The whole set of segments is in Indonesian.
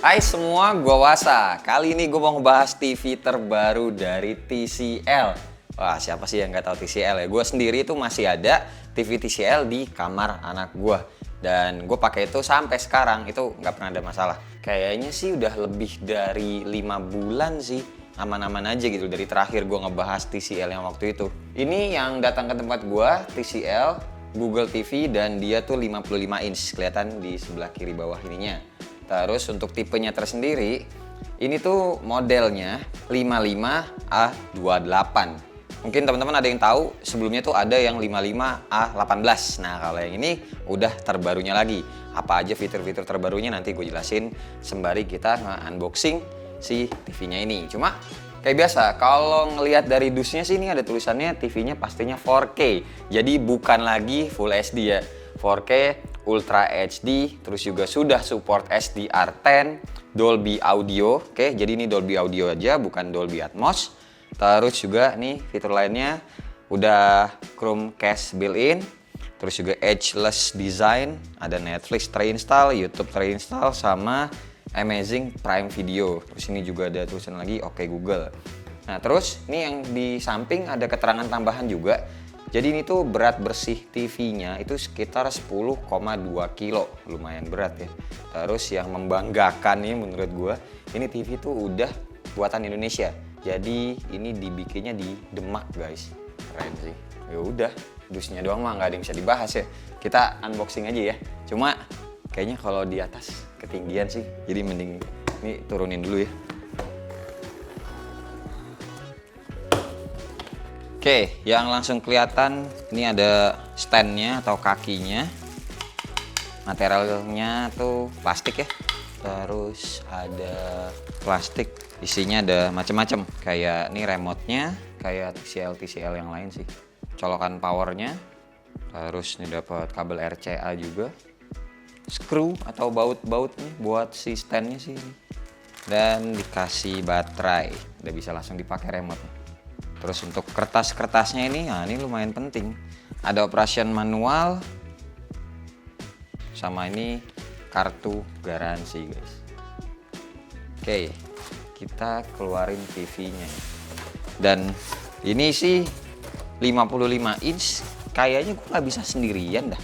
Hai semua, gua Wasa. Kali ini gue mau ngebahas TV terbaru dari TCL. Wah, siapa sih yang nggak tahu TCL ya? Gue sendiri tuh masih ada TV TCL di kamar anak gue. Dan gue pakai itu sampai sekarang, itu nggak pernah ada masalah. Kayaknya sih udah lebih dari 5 bulan sih. Aman-aman aja gitu dari terakhir gue ngebahas TCL yang waktu itu. Ini yang datang ke tempat gue, TCL, Google TV, dan dia tuh 55 inch. Kelihatan di sebelah kiri bawah ininya. Terus untuk tipenya tersendiri, ini tuh modelnya 55A28. Mungkin teman-teman ada yang tahu, sebelumnya tuh ada yang 55A18. Nah, kalau yang ini udah terbarunya lagi. Apa aja fitur-fitur terbarunya nanti gue jelasin sembari kita nge-unboxing si TV-nya ini. Cuma kayak biasa, kalau ngelihat dari dusnya sih ini ada tulisannya TV-nya pastinya 4K. Jadi bukan lagi Full HD ya. 4K Ultra HD, terus juga sudah support HDR10, Dolby Audio. Oke, jadi ini Dolby Audio aja, bukan Dolby Atmos. Terus juga nih fitur lainnya udah Chromecast built-in, terus juga edgeless design, ada Netflix terinstall, YouTube terinstall, sama Amazing Prime Video. Terus ini juga ada tulisan lagi Oke Google. Nah, terus ini yang di samping ada keterangan tambahan juga. Jadi ini tuh berat bersih TV-nya itu sekitar 10,2 kilo, lumayan berat ya. Terus yang membanggakan nih menurut gua, ini TV tuh udah buatan Indonesia. Jadi ini dibikinnya di Demak guys, keren sih. Ya udah, dusnya doang mah nggak ada yang bisa dibahas ya. Kita unboxing aja ya. Cuma kayaknya kalau di atas ketinggian sih, jadi mending ini turunin dulu ya. Oke, yang langsung kelihatan ini ada standnya atau kakinya. Materialnya tuh plastik ya. Terus ada plastik, isinya ada macam-macam. Kayak ini remote-nya, kayak TCL yang lain sih. Colokan powernya. Terus ini dapat kabel RCA juga. Screw atau baut-baut nih buat si standnya sih. Dan dikasih baterai, udah bisa langsung dipakai remote. Terus untuk kertas-kertasnya ini, nah ini lumayan penting. Ada operation manual, sama ini kartu garansi guys. Oke, kita keluarin TV-nya. Dan ini sih 55 inch, kayaknya gue nggak bisa sendirian dah.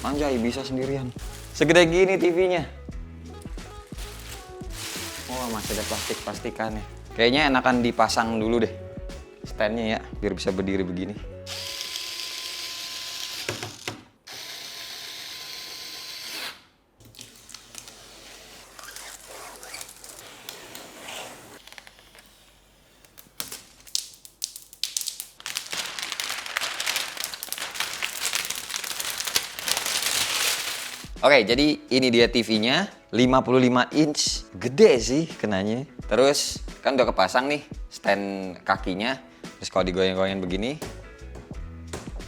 Anjay, bisa sendirian. Segede gini TV-nya. Oh, masih ada plastik-plastikannya. Kayaknya enakan dipasang dulu deh standnya ya, biar bisa berdiri begini. Oke, jadi ini dia TV-nya, 55 inch, gede sih kenanya. Terus kan udah kepasang nih stand kakinya, terus kalau digoyang-goyangin begini,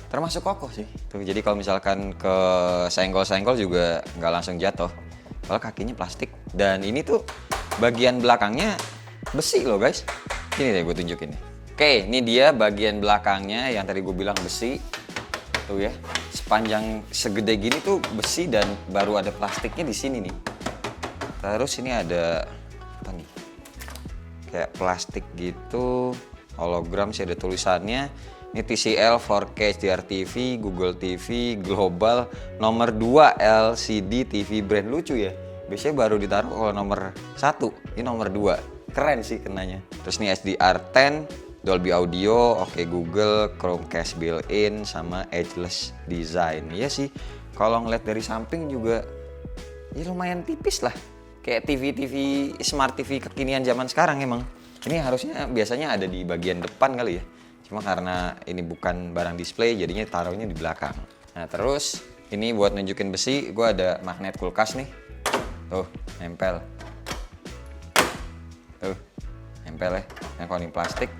termasuk kokoh sih. Tuh, jadi kalau misalkan ke senggol-senggol juga nggak langsung jatuh. Kalau kakinya plastik, dan ini tuh bagian belakangnya besi loh guys. Ini deh gue tunjukin nih. Oke, ini dia bagian belakangnya yang tadi gue bilang besi. Tuh ya, sepanjang segede gini tuh besi dan baru ada plastiknya di sini nih. Terus ini ada apa nih? Kayak plastik gitu, hologram sih ada tulisannya. Ini TCL 4K HDR TV, Google TV, Global, nomor 2 LCD TV brand, lucu ya. Biasanya baru ditaruh kalau nomor 1, ini nomor 2. Keren sih kenanya. Terus ini HDR10, Dolby Audio, Oke Google, Chromecast built-in, sama edgeless design. Iya sih, kalau ngeliat dari samping juga ya lumayan tipis lah. Kayak TV Smart TV kekinian zaman sekarang emang. Ini harusnya biasanya ada di bagian depan kali ya. Cuma karena ini bukan barang display, jadinya taruhnya di belakang. Nah terus, ini buat nunjukin besi, gue ada magnet kulkas nih. Tuh, nempel. Tuh, nempel ya. Nah kalau ini plastik,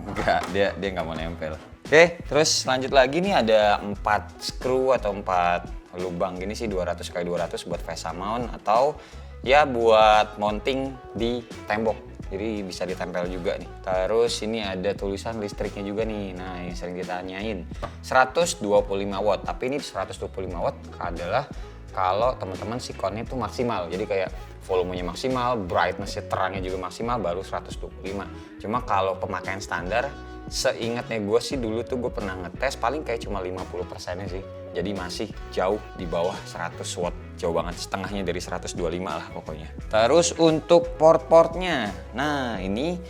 enggak, dia nggak mau nempel. Oke, terus lanjut lagi nih ada 4 screw atau 4 lubang gini sih, 200x200 buat VESA mount atau ya buat mounting di tembok. Jadi bisa ditempel juga nih. Terus ini ada tulisan listriknya juga nih. Nah, yang sering ditanyain. 125 watt, tapi ini 125 watt adalah kalau teman-teman sikonnya tuh maksimal. Jadi kayak volumenya maksimal, brightness terangnya juga maksimal, baru 125. Cuma kalau pemakaian standar, seingatnya gue sih dulu tuh gue pernah ngetes paling kayak cuma 50%-nya sih. Jadi masih jauh di bawah 100 watt, jauh banget, setengahnya dari 125 lah pokoknya. Terus untuk port-portnya, nah ini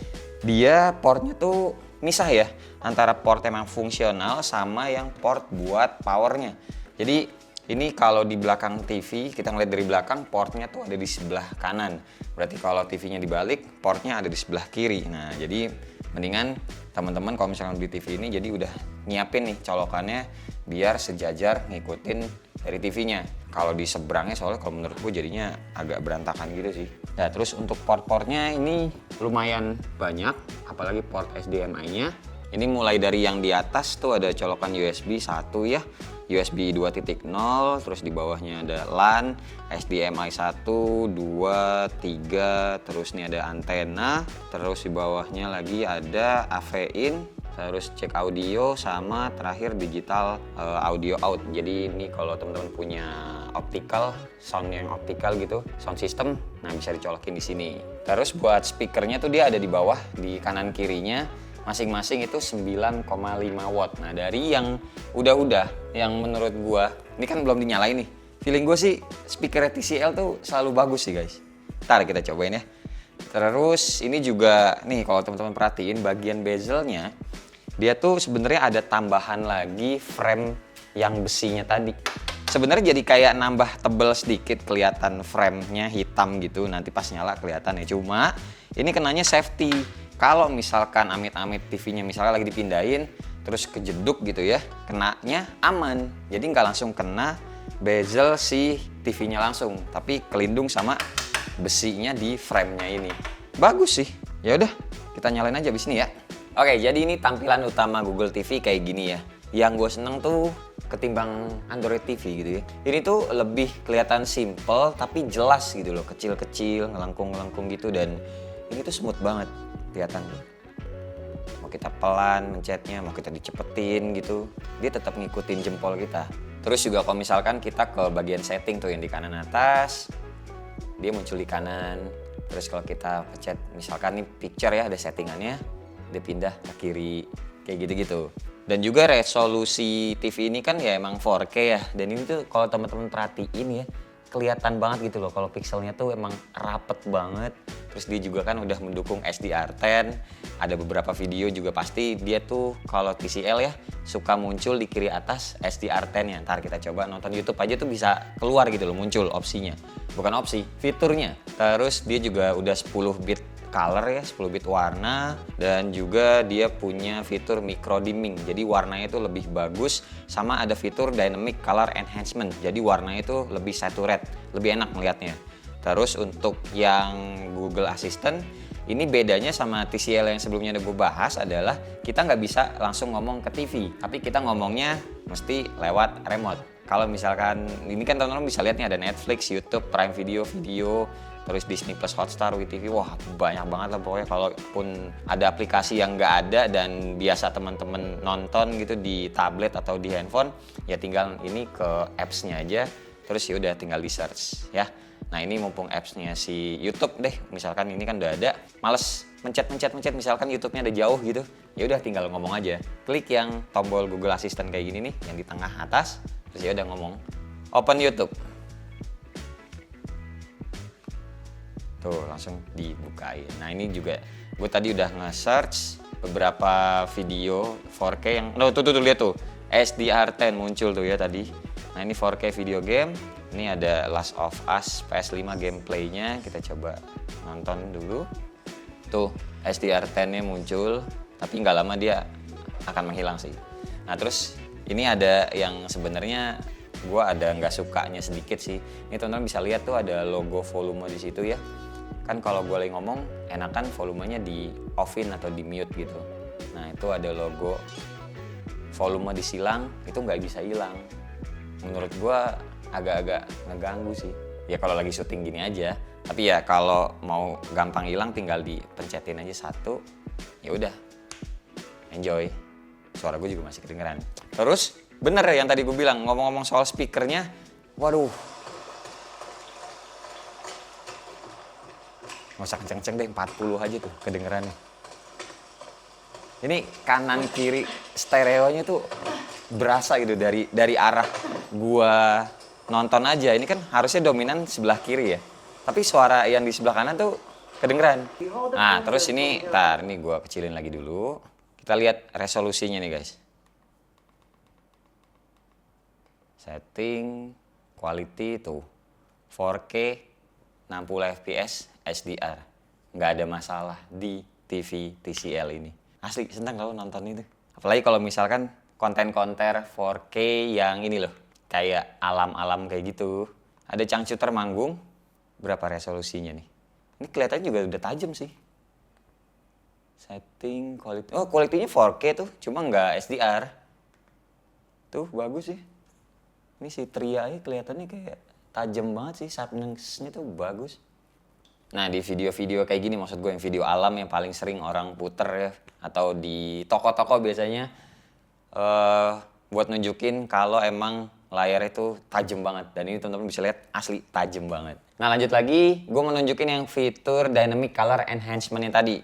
dia portnya tuh misah ya, antara port emang fungsional sama yang port buat powernya. Jadi ini kalau di belakang TV, kita ngeliat dari belakang, portnya tuh ada di sebelah kanan. Berarti kalau TV-nya dibalik, portnya ada di sebelah kiri. Nah, jadi mendingan teman-teman kalau misalkan beli TV ini, jadi udah nyiapin nih colokannya biar sejajar ngikutin dari TV-nya. Kalau di seberangnya soalnya kalau menurut gue jadinya agak berantakan gitu sih. Nah, terus untuk port-portnya ini lumayan banyak, apalagi port HDMI-nya. Ini mulai dari yang di atas tuh ada colokan USB 1 ya, USB 2.0, terus di bawahnya ada LAN, HDMI 1, 2, 3, terus ini ada antena, terus di bawahnya lagi ada AV-in, terus cek audio, sama terakhir digital audio out. Jadi ini kalau teman-teman punya optical, sound yang optical gitu, sound system, nah bisa dicolokin di sini. Terus buat speakernya tuh dia ada di bawah, di kanan kirinya, masing-masing itu 9,5 watt. Nah dari yang udah yang menurut gua, ini kan belum dinyalain nih, feeling gua sih speaker TCL tuh selalu bagus sih guys. Ntar kita cobain ya. Terus ini juga nih kalau teman-teman perhatiin bagian bezelnya, dia tuh sebenarnya ada tambahan lagi frame yang besinya tadi. Sebenarnya jadi kayak nambah tebel sedikit, kelihatan framenya hitam gitu, nanti pas nyala kelihatan ya. Cuma ini kenanya safety. Kalau misalkan amit-amit TV-nya misalnya lagi dipindahin, terus kejeduk gitu ya, kenanya aman. Jadi nggak langsung kena bezel si TV-nya langsung, tapi kelindung sama besinya di frame-nya ini. Bagus sih. Ya udah, kita nyalain aja abis ini ya. Oke, jadi ini tampilan utama Google TV kayak gini ya. Yang gue seneng tuh ketimbang Android TV gitu ya. Ini tuh lebih kelihatan simple tapi jelas gitu loh, kecil-kecil, ngelengkung-ngelengkung gitu, dan ini tuh smooth banget kelihatan tuh. Mau kita pelan mencetnya, mau kita dicepetin gitu, dia tetap ngikutin jempol kita. Terus juga kalau misalkan kita ke bagian setting tuh yang di kanan atas, dia muncul di kanan. Terus kalau kita pencet misalkan nih picture ya, ada settingannya, dia pindah ke kiri, kayak gitu-gitu. Dan juga resolusi TV ini kan ya emang 4K ya, dan ini tuh kalau teman-teman perhatiin ya, kelihatan banget gitu loh kalau pixelnya tuh emang rapet banget. Terus dia juga kan udah mendukung HDR10. Ada beberapa video juga pasti dia tuh kalau TCL ya suka muncul di kiri atas HDR10-nya. Ntar kita coba nonton YouTube aja tuh bisa keluar gitu loh, muncul opsinya. Bukan opsi, fiturnya. Terus dia juga udah 10 bit color ya, 10 bit warna, dan juga dia punya fitur micro dimming, jadi warnanya itu lebih bagus, sama ada fitur dynamic color enhancement, jadi warnanya itu lebih saturate, lebih enak melihatnya. Terus untuk yang Google Assistant, ini bedanya sama TCL yang sebelumnya udah gue bahas adalah kita nggak bisa langsung ngomong ke TV, tapi kita ngomongnya mesti lewat remote. Kalau misalkan ini kan teman-teman bisa lihat nih ada Netflix, YouTube, Prime Video, terus Disney Plus, Hotstar, WeTV, wah banyak banget lah pokoknya. Kalaupun ada aplikasi yang nggak ada dan biasa teman-teman nonton gitu di tablet atau di handphone, ya tinggal ini ke apps-nya aja, terus ya udah tinggal di search ya. Nah ini mumpung apps-nya si YouTube deh, misalkan ini kan udah ada, males mencet misalkan YouTube-nya ada jauh gitu, ya udah tinggal ngomong aja, klik yang tombol Google Assistant kayak gini nih, yang di tengah atas, terus ya udah ngomong, open YouTube. Tuh langsung dibukain. Nah ini juga gue tadi udah nge-search beberapa video 4K yang tuh lihat tuh HDR10 muncul tuh ya tadi. Nah ini 4K video game. Ini ada Last of Us PS5 gameplaynya, kita coba nonton dulu. Tuh HDR10-nya muncul, tapi nggak lama dia akan menghilang sih. Nah terus ini ada yang sebenarnya gue ada nggak sukanya sedikit sih. Ini teman-teman bisa lihat tuh ada logo volume di situ ya. Kan kalau gue lagi ngomong, enakan volumenya di off-in atau di mute gitu. Nah itu ada logo volume disilang, itu nggak bisa hilang. Menurut gue agak-agak ngeganggu sih. Ya kalau lagi syuting gini aja. Tapi ya kalau mau gampang hilang tinggal dipencetin aja satu. Ya udah, enjoy. Suara gue juga masih kedengeran. Terus bener ya yang tadi gue bilang, ngomong-ngomong soal speakernya, waduh Nggak usah kenceng-kenceng deh, 40 aja tuh kedengerannya. Ini kanan kiri stereonya tuh berasa gitu dari arah gua nonton aja. Ini kan harusnya dominan sebelah kiri ya. Tapi suara yang di sebelah kanan tuh kedengeran. Nah, terus ini, ini gua kecilin lagi dulu. Kita lihat resolusinya nih guys. Setting, quality tuh 4K, 60 fps, HDR. Nggak ada masalah di TV TCL ini. Asli seneng kalau nonton itu. Apalagi kalau misalkan konten-konten 4K yang ini loh, kayak alam-alam kayak gitu. Ada Changchuter manggung, berapa resolusinya nih? Ini kelihatannya juga udah tajam sih. Setting, quality. Oh, quality-nya 4K tuh, cuma nggak SDR. Tuh, bagus sih. Ini si Tria ini kelihatannya kayak tajam banget sih, sharpness-nya tuh bagus. Nah, di video-video kayak gini, maksud gue yang video alam yang paling sering orang puter ya, atau di toko-toko biasanya, buat nunjukin kalau emang layar itu tajam banget. Dan ini teman-teman bisa lihat asli tajam banget. Nah, lanjut lagi, gue mau nunjukin yang fitur Dynamic Color Enhancement yang tadi.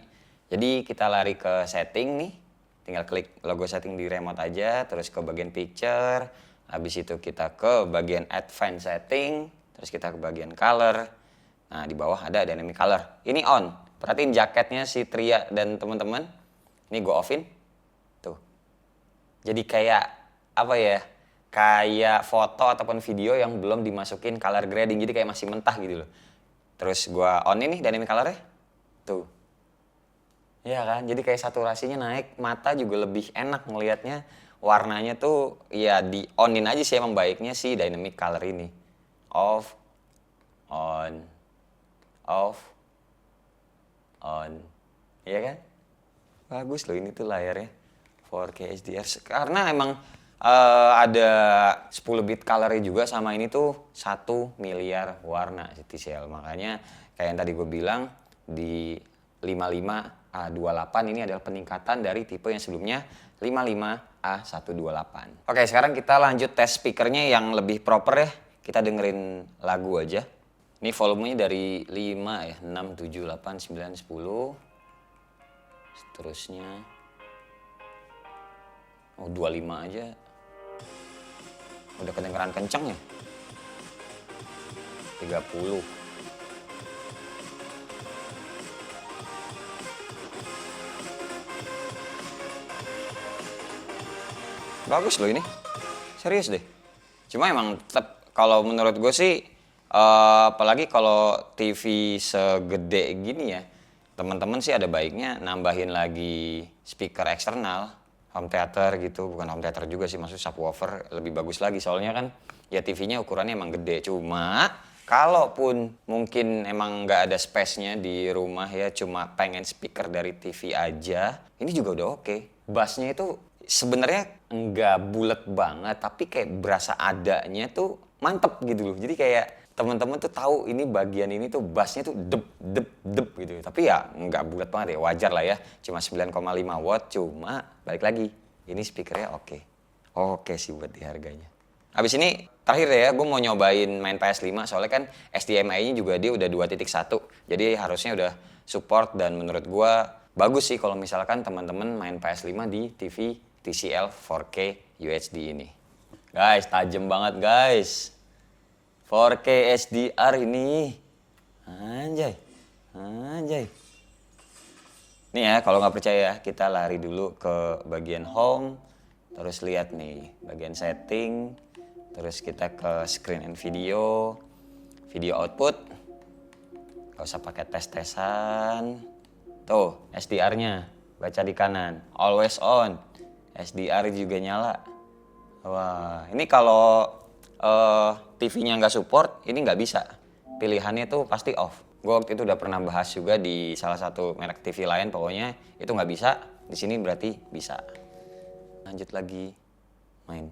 Jadi kita lari ke setting nih, tinggal klik logo setting di remote aja, terus ke bagian picture, habis itu kita ke bagian advanced setting, terus kita ke bagian color. Nah, di bawah ada Dynamic Color. Ini on. Perhatiin jaketnya si Tria dan teman-teman. Ini gue offin. Tuh. Jadi kayak apa ya? Kayak foto ataupun video yang belum dimasukin color grading. Jadi kayak masih mentah gitu loh. Terus gue on ini Dynamic Color-nya. Tuh. Iya kan? Jadi kayak saturasinya naik, mata juga lebih enak ngelihatnya. Warnanya tuh ya di onin aja sih emang baiknya sih Dynamic Color ini. Off, on, off, on, iya kan? Bagus loh ini tuh layarnya 4K HDR karena emang ada 10 bit colornya juga sama ini tuh 1 miliar warna TCL. Makanya kayak yang tadi gue bilang di 55A28 ini adalah peningkatan dari tipe yang sebelumnya 55A128. Oke, sekarang kita lanjut tes speakernya yang lebih proper ya. Kita dengerin lagu aja. Ini volumenya dari 5 ya, 6, 7, 8, 9, 10. Seterusnya. Oh, 25 aja. Udah kedengeran kenceng ya. 30. Bagus loh ini. Serius deh. Cuma emang tetap kalau menurut gue sih apalagi kalau TV segede gini ya, teman-teman sih ada baiknya nambahin lagi speaker eksternal, home theater gitu, bukan home theater juga sih, maksud subwoofer lebih bagus lagi. Soalnya kan ya TV-nya ukurannya emang gede. Cuma kalaupun mungkin emang nggak ada space-nya di rumah ya, cuma pengen speaker dari TV aja, ini juga udah oke. Bass-nya itu sebenarnya nggak bulat banget, tapi kayak berasa adanya tuh mantep gitu loh. Jadi kayak teman-teman tuh tahu ini bagian ini tuh bassnya tuh dep dep dep gitu. Tapi ya nggak bulat banget ya, wajar lah ya. Cuma 9,5 watt, cuma balik lagi ini speakernya oke. Oke sih buat di harganya. Habis ini terakhir ya, gue mau nyobain main PS5 soalnya kan HDMI-nya juga dia udah 2.1. Jadi harusnya udah support dan menurut gue bagus sih kalau misalkan teman-teman main PS5 di TV TCL 4K UHD ini. Guys, tajam banget guys. 4K HDR ini. Anjay. Anjay. Nih ya, kalau nggak percaya kita lari dulu ke bagian home. Terus lihat nih, bagian setting. Terus kita ke screen and video. Video output. Gak usah pakai tes-tesan. Tuh, HDR-nya. Baca di kanan. Always on. HDR juga nyala. Wah, ini kalau TV-nya nggak support, ini nggak bisa. Pilihannya tuh pasti off. Gue waktu itu udah pernah bahas juga di salah satu merek TV lain, pokoknya itu nggak bisa. Di sini berarti bisa. Lanjut lagi main.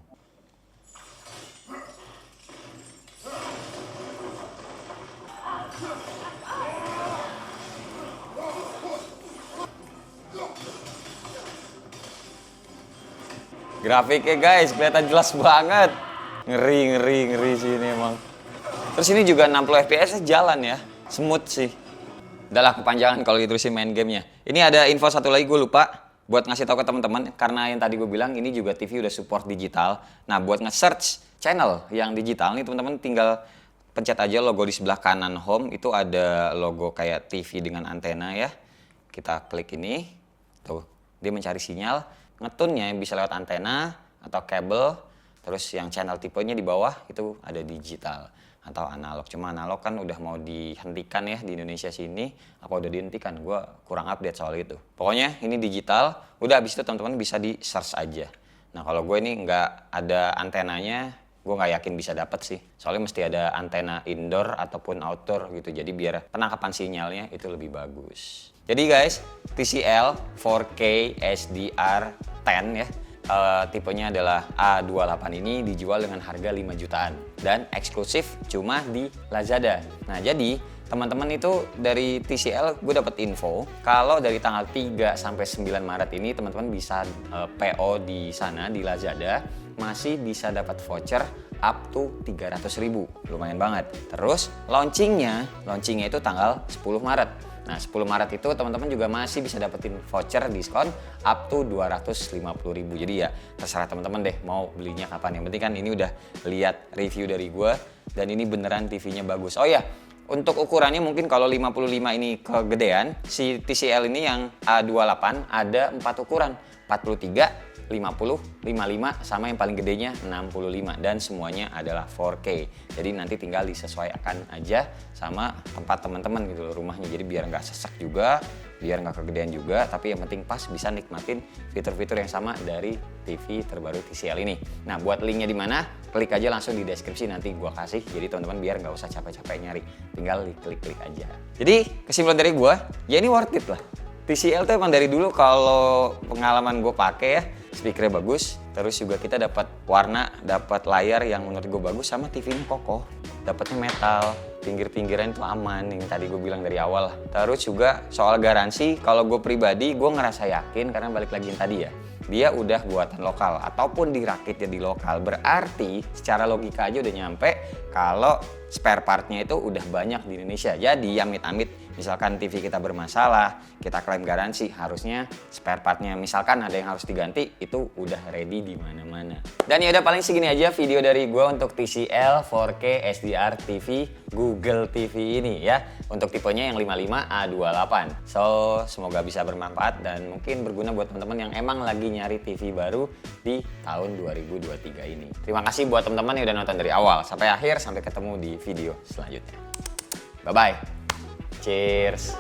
Grafiknya guys, kelihatan jelas banget. Ngeri sih ini emang. Terus ini juga 60 fps jalan ya, smooth sih. Udahlah kepanjangan kalau diterusin main gamenya. Ini ada info satu lagi gue lupa buat ngasih tahu ke teman-teman, karena yang tadi gue bilang ini juga TV udah support digital. Nah buat nge-search channel yang digital nih teman-teman tinggal pencet aja logo di sebelah kanan home, itu ada logo kayak TV dengan antena ya. Kita klik ini, tuh dia mencari sinyal, ngetunnya bisa lewat antena atau kabel. Terus yang channel tipenya di bawah itu ada digital atau analog. Cuma analog kan udah mau dihentikan ya di Indonesia sini. Apa udah dihentikan? Gue kurang update soal itu. Pokoknya ini digital. Udah habis itu teman-teman bisa di search aja. Nah kalau gue ini nggak ada antenanya, gue nggak yakin bisa dapat sih. Soalnya mesti ada antena indoor ataupun outdoor gitu. Jadi biar penangkapan sinyalnya itu lebih bagus. Jadi guys, TCL 4K SDR10 ya. Tipenya adalah A28 ini dijual dengan harga 5 jutaan dan eksklusif cuma di Lazada. Nah jadi teman-teman itu dari TCL gue dapat info kalau dari tanggal 3 sampai 9 Maret ini teman-teman bisa PO di sana di Lazada masih bisa dapat voucher up to 300.000, lumayan banget. Terus launchingnya itu tanggal 10 Maret. Nah 10 Maret itu teman-teman juga masih bisa dapetin voucher diskon up to 250.000. Jadi ya terserah teman-teman deh mau belinya kapan. Yang penting kan ini udah lihat review dari gue dan ini beneran TV-nya bagus. Oh ya, untuk ukurannya mungkin kalau 55 ini kegedean, si TCL ini yang A28 ada 4 ukuran, 43, 50, 55, sama yang paling gedenya 65 dan semuanya adalah 4K. Jadi nanti tinggal disesuaikan aja sama tempat teman-teman gitu loh rumahnya. Jadi biar nggak sesek juga, biar nggak kegedean juga, tapi yang penting pas bisa nikmatin fitur-fitur yang sama dari TV terbaru TCL ini. Nah buat linknya di mana? Klik aja langsung di deskripsi nanti gua kasih. Jadi teman-teman biar nggak usah capek-capek nyari, tinggal klik-klik aja. Jadi kesimpulan dari gua, ya ini worth it lah. TCL tuh emang dari dulu kalau pengalaman gue pakai ya, speakernya bagus, terus juga kita dapat warna, dapat layar yang menurut gue bagus, sama TV-nya kokoh, dapatnya metal, pinggir-pinggiran itu aman, yang tadi gue bilang dari awal. Terus juga soal garansi, kalau gue pribadi gue ngerasa yakin karena balik lagi yang tadi ya, dia udah buatan lokal ataupun dirakitnya di lokal, berarti secara logika aja udah nyampe kalau spare partnya itu udah banyak di Indonesia. Jadi amit-amit misalkan TV kita bermasalah, kita klaim garansi, harusnya spare partnya misalkan ada yang harus diganti, itu udah ready di mana-mana. Dan ya udah paling segini aja video dari gue untuk TCL 4K SDR TV Google TV ini ya, untuk tipenya yang 55 A28. So semoga bisa bermanfaat dan mungkin berguna buat teman-teman yang emang lagi nyari TV baru di tahun 2023 ini. Terima kasih buat teman-teman yang udah nonton dari awal sampai akhir, sampai ketemu di video selanjutnya. Bye bye. Cheers.